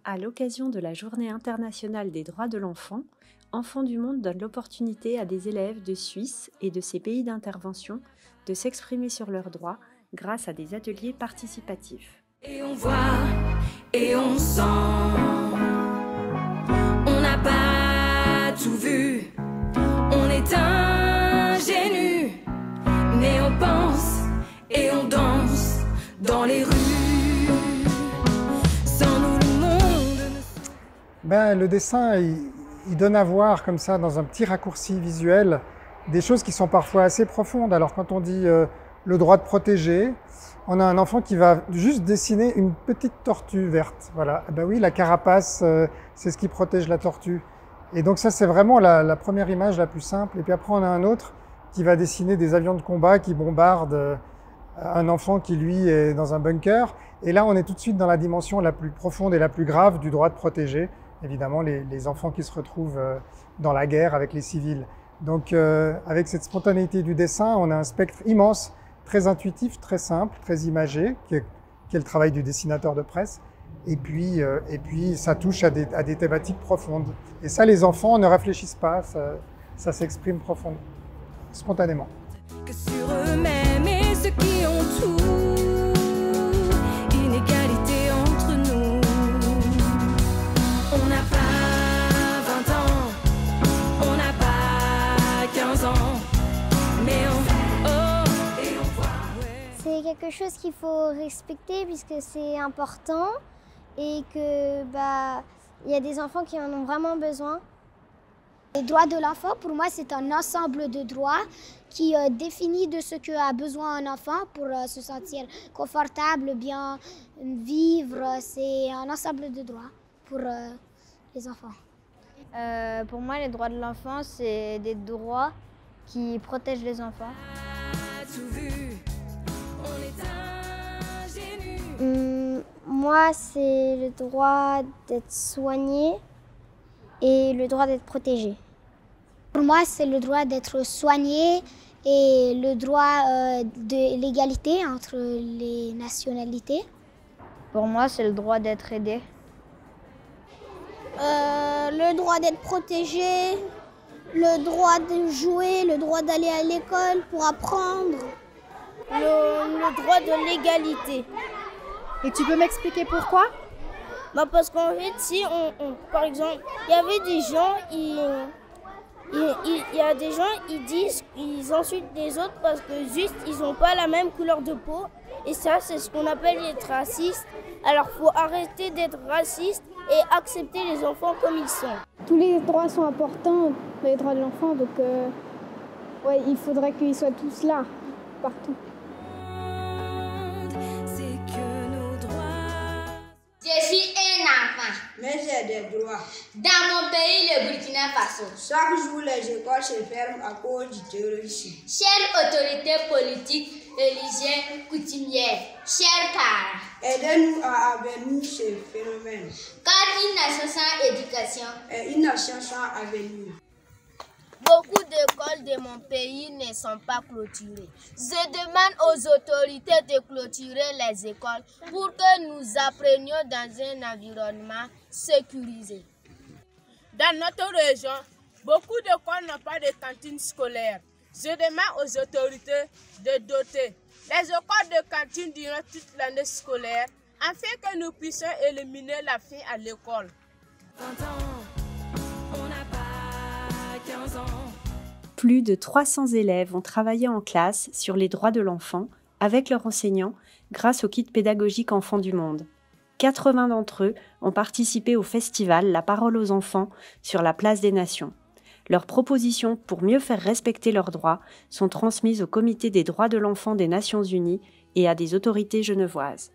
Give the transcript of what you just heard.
À l'occasion de la Journée internationale des droits de l'enfant, Enfants du Monde donne l'opportunité à des élèves de Suisse et de ses pays d'intervention de s'exprimer sur leurs droits grâce à des ateliers participatifs. Et on voit, et on sent, on n'a pas tout vu, on est ingénus, mais on pense et on danse dans les rues. Le dessin, il donne à voir comme ça, dans un petit raccourci visuel, des choses qui sont parfois assez profondes. Alors quand on dit le droit de protéger, on a un enfant qui va juste dessiner une petite tortue verte. Voilà. Ben oui, la carapace, c'est ce qui protège la tortue. Et donc ça, c'est vraiment la première image la plus simple. Et puis après, on a un autre qui va dessiner des avions de combat qui bombardent un enfant qui, lui, est dans un bunker. Et là, on est tout de suite dans la dimension la plus profonde et la plus grave du droit de protéger. Évidemment, les enfants qui se retrouvent dans la guerre avec les civils. Donc, avec cette spontanéité du dessin, on a un spectre immense, très intuitif, très simple, très imagé, qui est le travail du dessinateur de presse. Et puis ça touche à des thématiques profondes. Et ça, les enfants ne réfléchissent pas, ça s'exprime profondément, spontanément. Que sur eux-mêmes et ceux qui ont tout, inégalité entre nous. On n'a pas 20 ans, on n'a pas 15 ans, mais et on voit. C'est quelque chose qu'il faut respecter puisque c'est important et que il y a des enfants qui en ont vraiment besoin. Les droits de l'enfant, pour moi, c'est un ensemble de droits qui définit de ce que a besoin un enfant pour se sentir confortable, bien vivre. C'est un ensemble de droits pour les enfants. Pour moi, les droits de l'enfant, c'est des droits qui protègent les enfants. Moi, c'est le droit d'être soigné et le droit d'être protégé. Pour moi, c'est le droit d'être soigné et le droit de l'égalité entre les nationalités. Pour moi, c'est le droit d'être aidé. Le droit d'être protégé, le droit de jouer, le droit d'aller à l'école pour apprendre. Le droit de l'égalité. Et tu peux m'expliquer pourquoi ? Parce qu'en fait, si par exemple, il y avait des gens, il y a des gens, ils insultent les autres parce que juste, ils n'ont pas la même couleur de peau. Et ça, c'est ce qu'on appelle être raciste. Alors, il faut arrêter d'être raciste et accepter les enfants comme ils sont. Tous les droits sont importants, les droits de l'enfant, donc il faudrait qu'ils soient tous là, partout. Je suis un enfant. Mais j'ai des droits. Dans mon pays, le Burkina Faso. Chaque jour, les écoles se ferment à cause du terrorisme. Chères autorités politiques, religieuses, coutumières, chers parents, aidez-nous à avenir ce phénomène. Car une nation sans éducation est une nation sans avenir. Beaucoup d'écoles de mon pays ne sont pas clôturées. Je demande aux autorités de clôturer les écoles pour que nous apprenions dans un environnement sécurisé. Dans notre région, beaucoup d'écoles n'ont pas de cantine scolaire. Je demande aux autorités de doter les écoles de cantines durant toute l'année scolaire afin que nous puissions éliminer la faim à l'école. Plus de 300 élèves ont travaillé en classe sur les droits de l'enfant avec leurs enseignants grâce au kit pédagogique Enfants du Monde. 80 d'entre eux ont participé au festival La Parole aux enfants sur la Place des Nations. Leurs propositions pour mieux faire respecter leurs droits sont transmises au Comité des droits de l'enfant des Nations Unies et à des autorités genevoises.